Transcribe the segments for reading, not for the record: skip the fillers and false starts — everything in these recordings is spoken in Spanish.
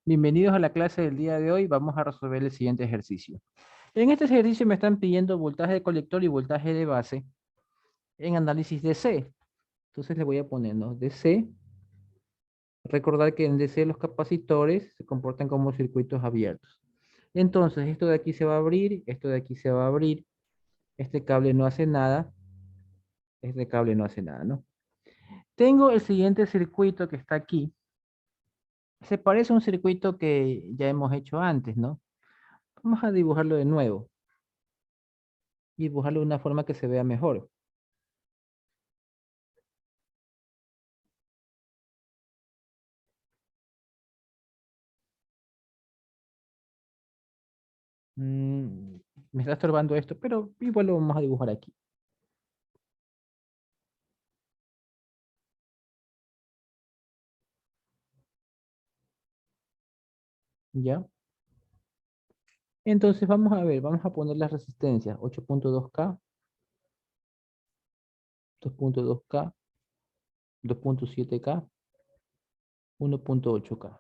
Bienvenidos a la clase del día de hoy. Vamos a resolver el siguiente ejercicio. En este ejercicio me están pidiendo voltaje de colector y voltaje de base en análisis DC. Entonces le voy a poner, ¿no? DC. Recordar que en DC los capacitores se comportan como circuitos abiertos. Entonces esto de aquí se va a abrir, esto de aquí se va a abrir. Este cable no hace nada. Este cable no hace nada, ¿no? Tengo el siguiente circuito que está aquí. Se parece a un circuito que ya hemos hecho antes, ¿no? Vamos a dibujarlo de nuevo y dibujarlo de una forma que se vea mejor. Mm, Me está estorbando esto, pero igual lo vamos a dibujar aquí. ¿Ya? Entonces vamos a ver, vamos a poner las resistencias. 8.2K, 2.2K, 2.7K, 1.8K.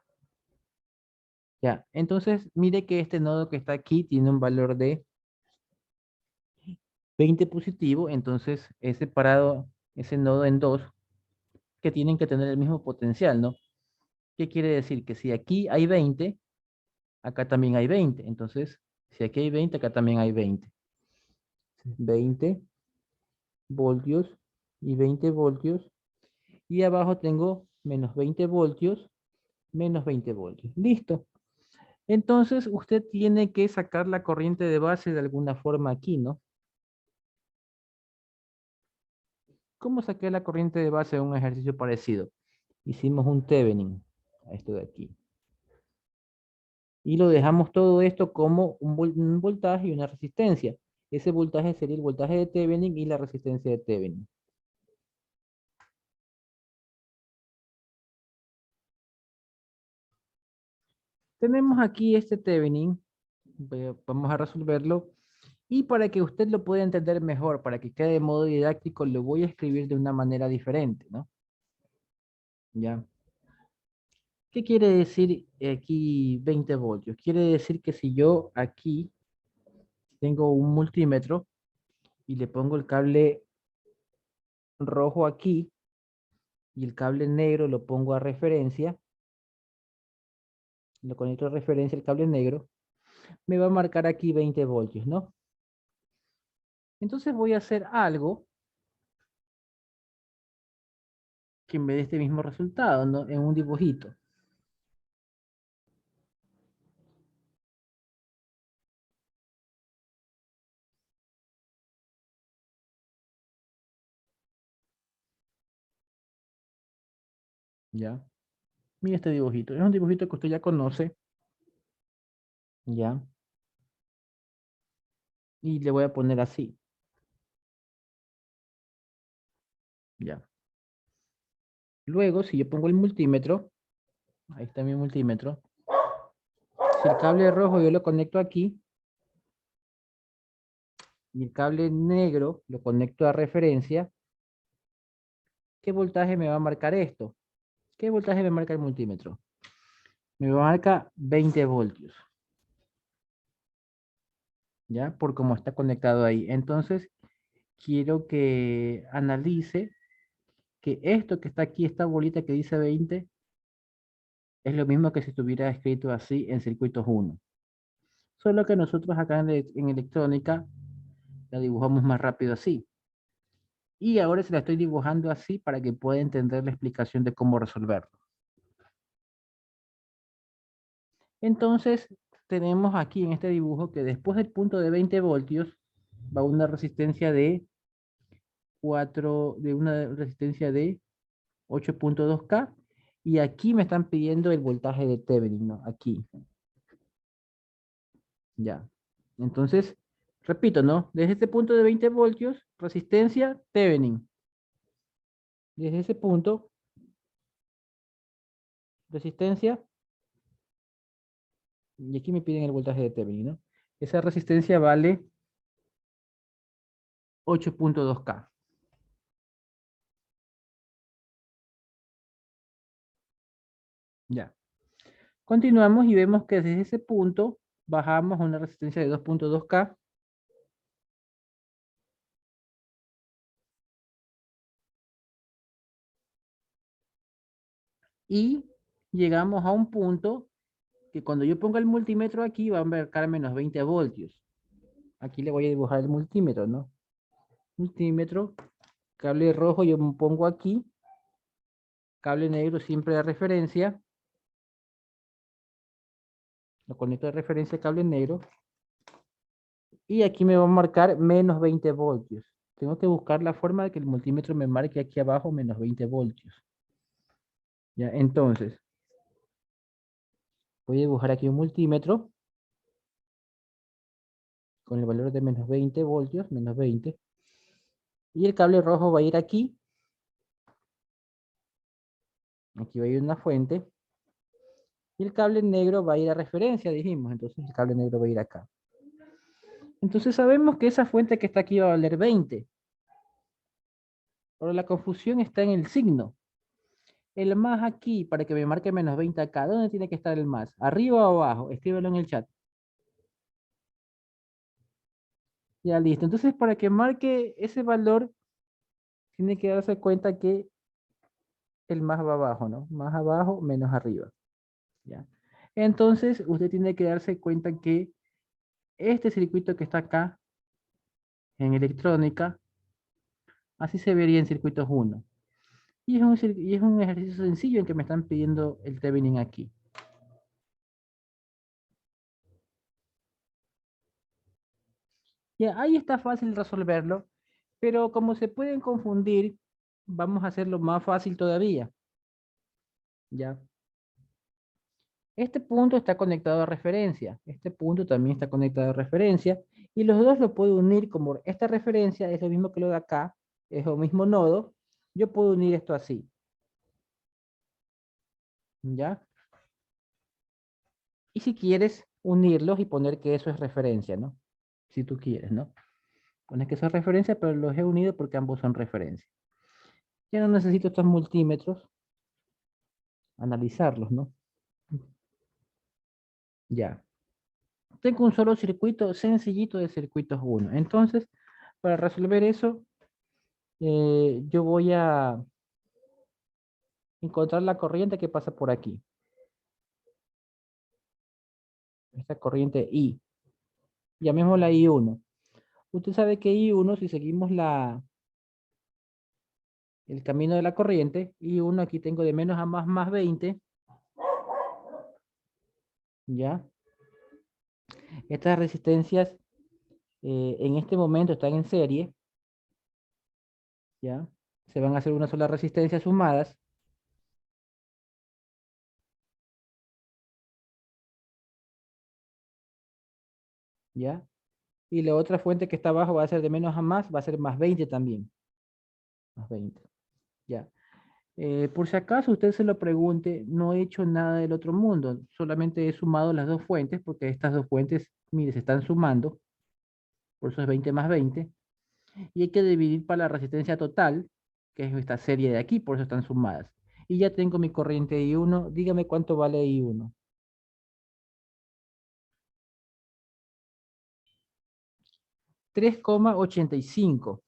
Ya, entonces mire que este nodo que está aquí tiene un valor de 20 positivo, entonces he separado ese nodo en dos que tienen que tener el mismo potencial, ¿no? ¿Qué quiere decir? Que si aquí hay 20, acá también hay 20. Entonces, si aquí hay 20, acá también hay 20. 20 voltios y 20 voltios. Y abajo tengo menos 20 voltios, menos 20 voltios. Listo. Entonces, usted tiene que sacar la corriente de base de alguna forma aquí, ¿no? ¿Cómo saqué la corriente de base de un ejercicio parecido? Hicimos un Thevenin, a esto de aquí. Y lo dejamos todo esto como un voltaje y una resistencia. Ese voltaje sería el voltaje de Thevenin y la resistencia de Thevenin. Tenemos aquí este Thevenin. Vamos a resolverlo. Y para que usted lo pueda entender mejor, para que quede de modo didáctico, lo voy a escribir de una manera diferente, ¿no? ¿Ya? ¿Qué quiere decir aquí 20 voltios? Quiere decir que si yo aquí tengo un multímetro y le pongo el cable rojo aquí y el cable negro lo pongo a referencia, lo conecto a referencia el cable negro, me va a marcar aquí 20 voltios, ¿no? Entonces voy a hacer algo que me dé este mismo resultado, ¿no? En un dibujito. ¿Ya? Mira este dibujito. Es un dibujito que usted ya conoce, ¿ya? Y le voy a poner así, ¿ya? Luego, si yo pongo el multímetro, ahí está mi multímetro. Si el cable rojo yo lo conecto aquí y el cable negro lo conecto a referencia, ¿qué voltaje me va a marcar esto? ¿Qué voltaje me marca el multímetro? Me marca 20 voltios, ¿ya? Por cómo está conectado ahí. Entonces, quiero que analice que esto que está aquí, esta bolita que dice 20, es lo mismo que si estuviera escrito así en circuitos 1. Solo que nosotros acá en electrónica la dibujamos más rápido así. Y ahora se la estoy dibujando así para que pueda entender la explicación de cómo resolverlo. Entonces, tenemos aquí en este dibujo que después del punto de 20 voltios va una resistencia de 8.2K. Y aquí me están pidiendo el voltaje de Thevenin, ¿no? Aquí, ya. Entonces, repito, ¿no? Desde este punto de 20 voltios, resistencia Thevenin. Desde ese punto, resistencia, y aquí me piden el voltaje de Thevenin, ¿no? Esa resistencia vale 8.2K. Ya. Continuamos y vemos que desde ese punto bajamos a una resistencia de 2.2K. Y llegamos a un punto que cuando yo ponga el multímetro aquí va a marcar menos 20 voltios. Aquí le voy a dibujar el multímetro, ¿no? Multímetro, cable rojo yo me pongo aquí, cable negro siempre de referencia, lo conecto de referencia cable negro, y aquí me va a marcar menos 20 voltios. Tengo que buscar la forma de que el multímetro me marque aquí abajo menos 20 voltios. Ya, entonces, voy a dibujar aquí un multímetro con el valor de menos 20 voltios, menos 20. Y el cable rojo va a ir aquí. Aquí va a ir una fuente. Y el cable negro va a ir a referencia, dijimos. Entonces el cable negro va a ir acá. Entonces sabemos que esa fuente que está aquí va a valer 20. Pero la confusión está en el signo. El más aquí, para que me marque menos 20 acá, ¿dónde tiene que estar el más? ¿Arriba o abajo? Escríbelo en el chat. Ya listo. Entonces para que marque ese valor, tiene que darse cuenta que el más va abajo, ¿no? Más abajo, menos arriba. ¿Ya? Entonces usted tiene que darse cuenta que este circuito que está acá, en electrónica, así se vería en circuitos 1. Y es un ejercicio sencillo en que me están pidiendo el Thevenin aquí. Ya, ahí está fácil resolverlo, pero como se pueden confundir, vamos a hacerlo más fácil todavía. ¿Ya? Este punto está conectado a referencia, este punto también está conectado a referencia, y los dos lo puedo unir como esta referencia es lo mismo que lo de acá, es el mismo nodo, yo puedo unir esto así. ¿Ya? Y si quieres unirlos y poner que eso es referencia, ¿no? Si tú quieres, ¿no? Pones que eso es referencia, pero los he unido porque ambos son referencia. Ya no necesito estos multímetros, analizarlos, ¿no? Ya. Tengo un solo circuito sencillito de circuitos 1. Entonces, para resolver eso, yo voy a encontrar la corriente que pasa por aquí. Esta corriente I. Llamémosla I1. Usted sabe que I1, si seguimos el camino de la corriente, I1 aquí tengo de menos a más 20. ¿Ya? Estas resistencias en este momento están en serie. ¿Ya? Se van a hacer una sola resistencia sumadas. ¿Ya? Y la otra fuente que está abajo va a ser de menos a más, va a ser más 20 también. Más 20. ¿Ya? Por si acaso usted se lo pregunte, no he hecho nada del otro mundo, solamente he sumado las dos fuentes, porque estas dos fuentes, mire, se están sumando, por eso es 20 más 20, y hay que dividir para la resistencia total, que es esta serie de aquí, por eso están sumadas. Y ya tengo mi corriente I1, dígame cuánto vale I1. 3,85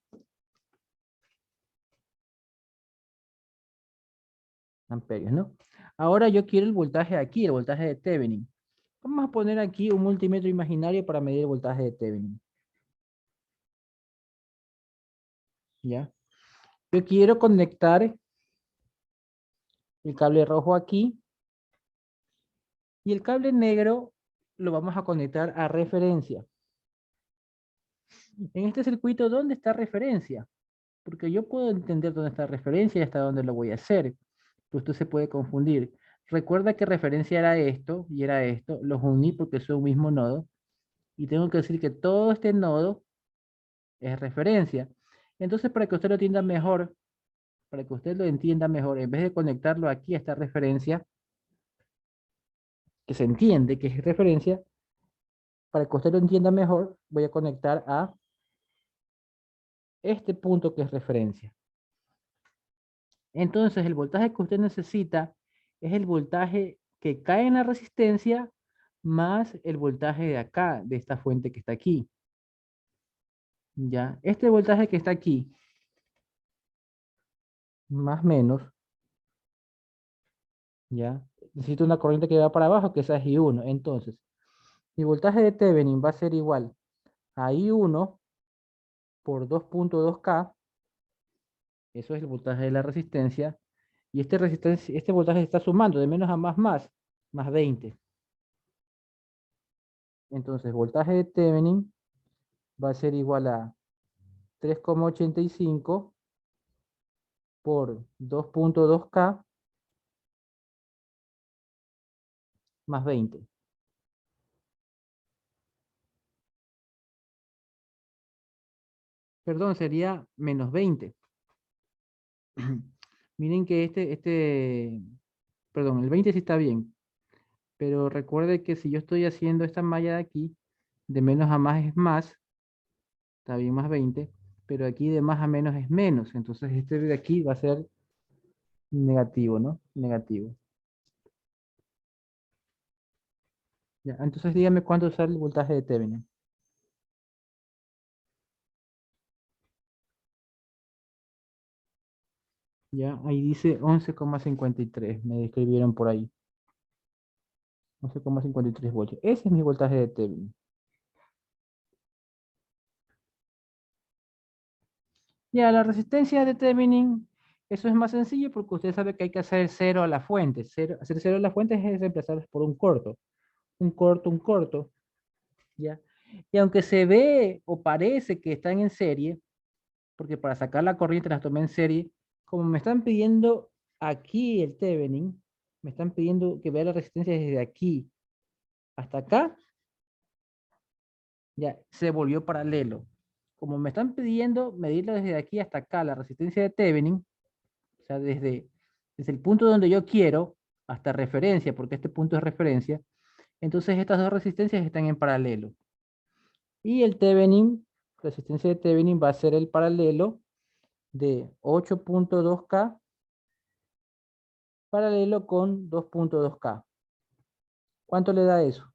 amperios, ¿no? Ahora yo quiero el voltaje aquí, el voltaje de Thevenin. Vamos a poner aquí un multímetro imaginario para medir el voltaje de Thevenin. ¿Ya? Yo quiero conectar el cable rojo aquí y el cable negro lo vamos a conectar a referencia. En este circuito, ¿dónde está referencia? Porque yo puedo entender dónde está referencia y hasta dónde lo voy a hacer. Pero usted se puede confundir. Recuerda que referencia era esto y era esto. Los uní porque son un mismo nodo. Y tengo que decir que todo este nodo es referencia. Entonces, para que usted lo entienda mejor, en vez de conectarlo aquí a esta referencia, que se entiende que es referencia, para que usted lo entienda mejor, voy a conectar a este punto que es referencia. Entonces, el voltaje que usted necesita es el voltaje que cae en la resistencia más el voltaje de acá, de esta fuente que está aquí. ¿Ya? Este voltaje que está aquí, más o menos, ¿ya? Necesito una corriente que va para abajo, que esa es I1. Entonces, mi voltaje de Thevenin va a ser igual a I1 por 2.2K. Eso es el voltaje de la resistencia. Y este voltaje se está sumando de menos a más 20. Entonces, voltaje de Thevenin va a ser igual a 3,85 por 2.2K más 20. Perdón, sería menos 20. Miren que perdón, el 20 sí está bien, pero recuerde que si yo estoy haciendo esta malla de aquí, de menos a más es más, está bien más 20, pero aquí de más a menos es menos, entonces este de aquí va a ser negativo, ¿no? Negativo. Ya, entonces dígame cuánto sale el voltaje de Thevenin. Ya, ahí dice 11,53, me describieron por ahí. 11,53 voltios. Ese es mi voltaje de Thevenin. Ya, la resistencia de Thevenin, eso es más sencillo porque usted sabe que hay que hacer cero a la fuente. Hacer cero a la fuente es reemplazar por un corto. Un corto, ¿ya? Y aunque se ve o parece que están en serie, porque para sacar la corriente las tomé en serie, como me están pidiendo aquí el Thevenin, me están pidiendo que vea la resistencia desde aquí hasta acá, ya se volvió paralelo. Como me están pidiendo medirlo desde aquí hasta acá, la resistencia de Thevenin, o sea, desde el punto donde yo quiero hasta referencia, porque este punto es referencia, entonces estas dos resistencias están en paralelo. Y el Thevenin, resistencia de Thevenin va a ser el paralelo de 8.2K paralelo con 2.2K. ¿Cuánto le da eso?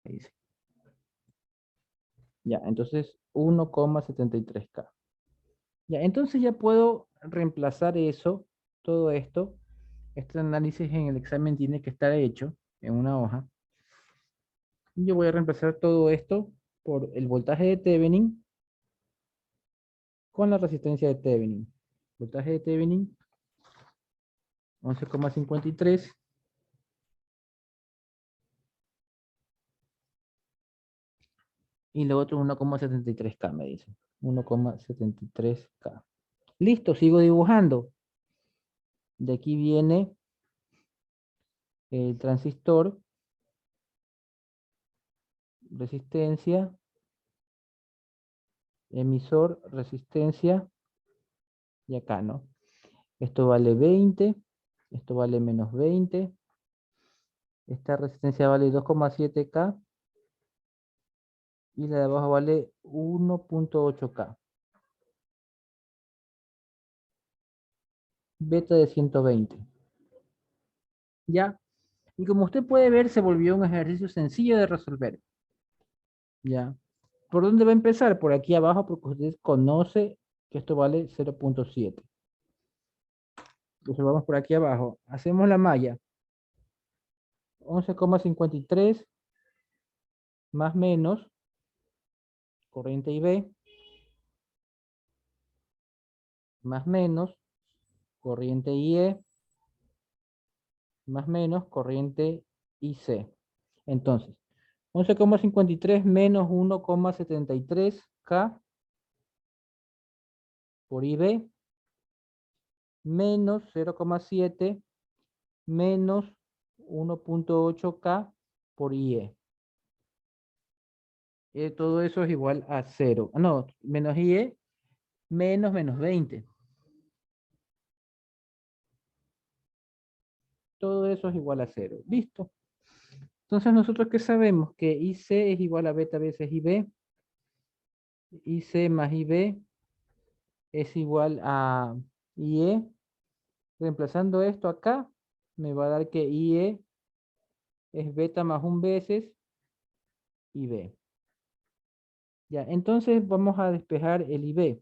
Ahí dice. Ya, entonces 1,73K. Ya, entonces ya puedo reemplazar eso, todo esto. Este análisis en el examen tiene que estar hecho en una hoja. Yo voy a reemplazar todo esto por el voltaje de Thevenin con la resistencia de Thevenin. Voltaje de Thevenin 11,53 y lo otro 1,73K me dice. 1,73K. Listo, sigo dibujando. De aquí viene el transistor, resistencia, emisor, resistencia y acá, ¿no? Esto vale 20, esto vale menos 20, esta resistencia vale 2,7K y la de abajo vale 1,8K. Beta de 120. ¿Ya? Y como usted puede ver, se volvió un ejercicio sencillo de resolver. ¿Ya? ¿Por dónde va a empezar? Por aquí abajo, porque usted conoce que esto vale 0,7. Entonces vamos por aquí abajo. Hacemos la malla. 11,53 más menos corriente IB más menos corriente IE más menos corriente IC. Entonces, 11,53 menos 1,73K por IB menos 0,7 menos 1,8K por IE. Todo eso es igual a 0. No, menos IE menos 20. Todo eso es igual a 0. Listo. Entonces nosotros qué sabemos que IC es igual a beta veces IB IC más IB es igual a IE. Reemplazando esto acá, me va a dar que IE es beta más un veces IB. Ya, entonces vamos a despejar el IB.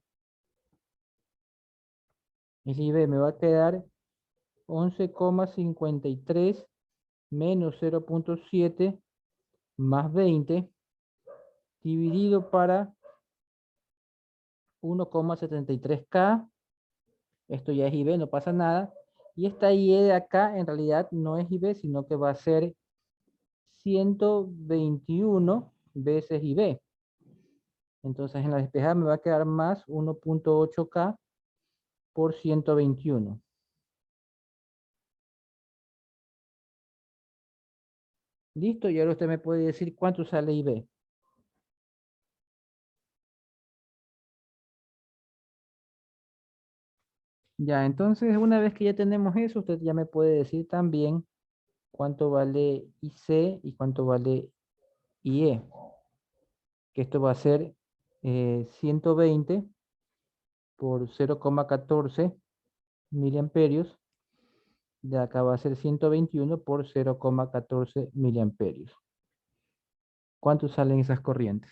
El IB me va a quedar 11,53 menos 0,7 más 20 dividido para 1,73K. Esto ya es IB, no pasa nada. Y esta IE de acá en realidad no es IB, sino que va a ser 121 veces IB. Entonces en la despejada me va a quedar más 1,8K por 121. Listo, y ahora usted me puede decir cuánto sale IB. Ya, entonces una vez que ya tenemos eso, usted ya me puede decir también cuánto vale IC y cuánto vale IE. Que esto va a ser 120 por 0,14 miliamperios. De acá va a ser 121 por 0,14 miliamperios. ¿Cuánto salen esas corrientes?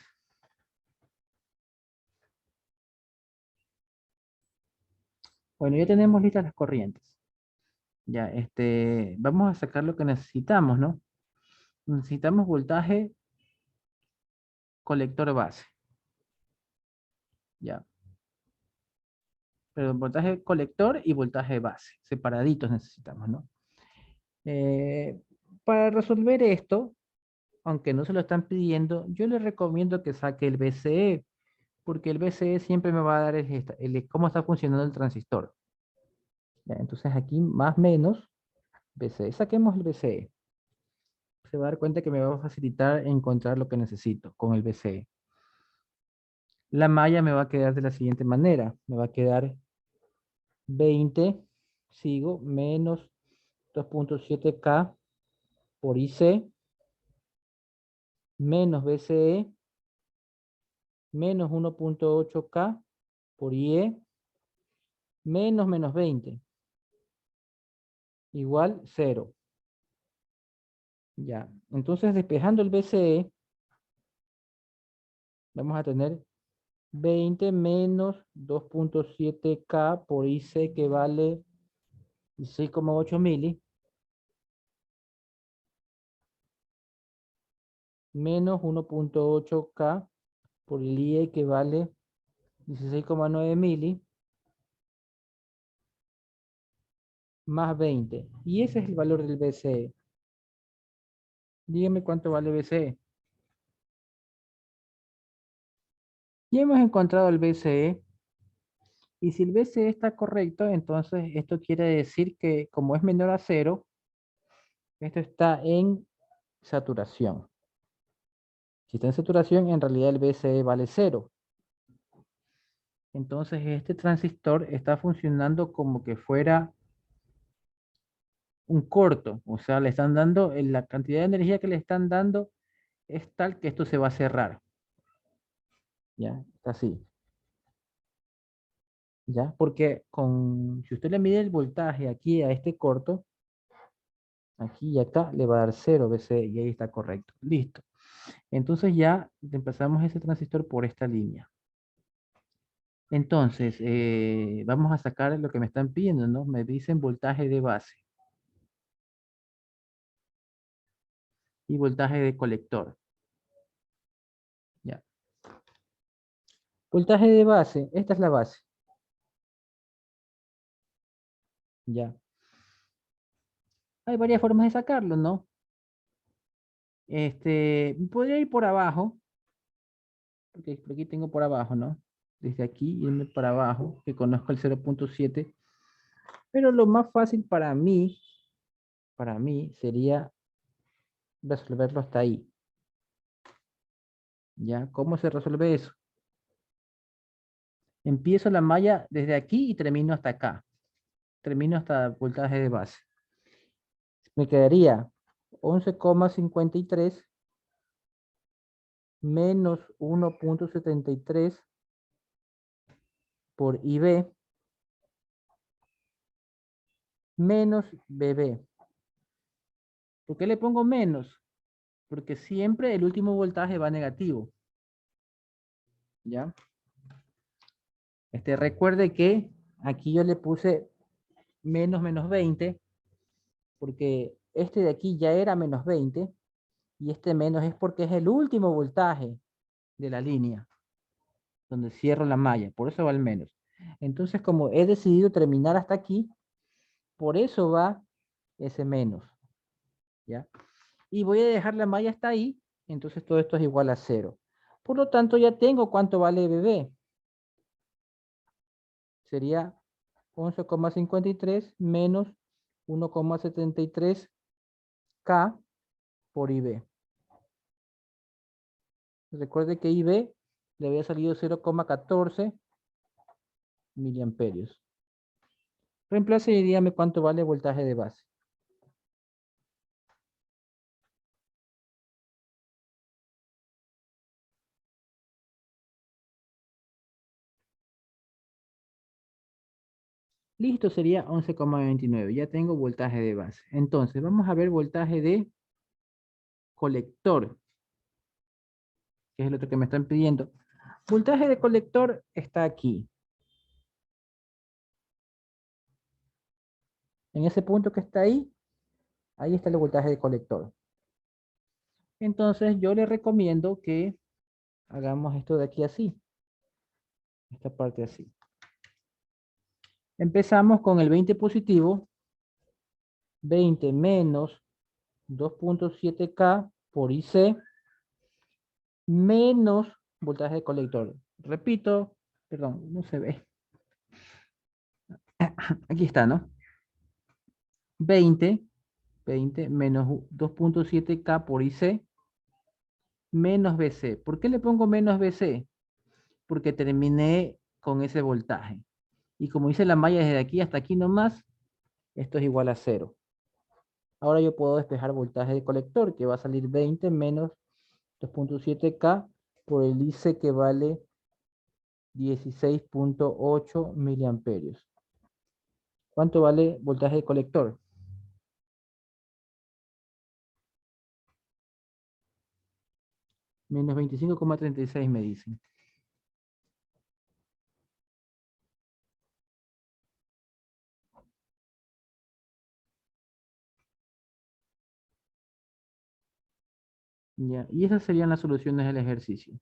Bueno, ya tenemos listas las corrientes. Ya, vamos a sacar lo que necesitamos, ¿no? Necesitamos voltaje colector base. Ya, pero voltaje colector y voltaje base, separaditos necesitamos, ¿no? Eh, para resolver esto, aunque no se lo están pidiendo, yo les recomiendo que saque el BCE, porque el BCE siempre me va a dar cómo está funcionando el transistor. Ya, entonces aquí más menos BCE. Saquemos el BCE. Se va a dar cuenta que me va a facilitar encontrar lo que necesito con el BCE. La malla me va a quedar de la siguiente manera. Me va a quedar 20, sigo, menos 2,7K por IC, menos BCE, menos 1,8K por IE, menos 20, igual 0. Ya, entonces despejando el BCE, vamos a tener 20 menos 2,7K por IC que vale 16,8 mili, menos 1,8K por el IE que vale 16,9 mili, más 20. Y ese es el valor del BCE. Dígame cuánto vale BCE. Ya hemos encontrado el BCE. Y si el BCE está correcto, entonces esto quiere decir que como es menor a 0, esto está en saturación. Si está en saturación, en realidad el BCE vale 0. Entonces este transistor está funcionando como que fuera un corto. O sea, le están dando, la cantidad de energía que le están dando es tal que esto se va a cerrar. ¿Ya? Está así. ¿Ya? Porque si usted le mide el voltaje aquí a este corto, aquí y acá le va a dar 0 BCE y ahí está correcto. Listo. Entonces ya empezamos ese transistor por esta línea. Entonces, vamos a sacar lo que me están pidiendo, ¿no? Me dicen voltaje de base y voltaje de colector. Ya. Voltaje de base, esta es la base. Ya. Hay varias formas de sacarlo, ¿no? Podría ir por abajo, porque por aquí tengo por abajo, ¿no? Desde aquí irme para abajo, que conozco el 0,7. Pero lo más fácil para mí sería resolverlo hasta ahí. ¿Ya? ¿Cómo se resuelve eso? Empiezo la malla desde aquí y termino hasta acá. Termino hasta el voltaje de base. Me quedaría 11,53 menos 1,73 por IB menos BB. ¿Por qué le pongo menos? Porque siempre el último voltaje va negativo. ¿Ya? Recuerde que aquí yo le puse menos 20, porque este de aquí ya era menos 20, y este menos es porque es el último voltaje de la línea, donde cierro la malla, por eso va el menos. Entonces, como he decidido terminar hasta aquí, por eso va ese menos, ¿ya? Y voy a dejar la malla hasta ahí, entonces todo esto es igual a 0. Por lo tanto, ya tengo cuánto vale BB. Sería 11,53 menos 1,73 K por IB. Recuerde que IB le había salido 0,14 miliamperios. Reemplace y dígame cuánto vale voltaje de base. Listo, sería 11,29. Ya tengo voltaje de base. Entonces, vamos a ver voltaje de colector, que es el otro que me están pidiendo. Voltaje de colector está aquí. En ese punto que está ahí, ahí está el voltaje de colector. Entonces, yo le recomiendo que hagamos esto de aquí así. Esta parte así. Empezamos con el 20 positivo. 20 menos 2,7K por IC menos voltaje de colector. Repito, perdón, no se ve. Aquí está, ¿no? 20 menos 2,7K por IC menos BC. ¿Por qué le pongo menos BC? Porque terminé con ese voltaje. Y como hice la malla desde aquí hasta aquí nomás, esto es igual a 0. Ahora yo puedo despejar voltaje de colector, que va a salir 20 menos 2,7K por el IC, que vale 16,8 miliamperios. ¿Cuánto vale voltaje de colector? Menos 25,36 me dicen. Ya, y esas serían las soluciones del ejercicio.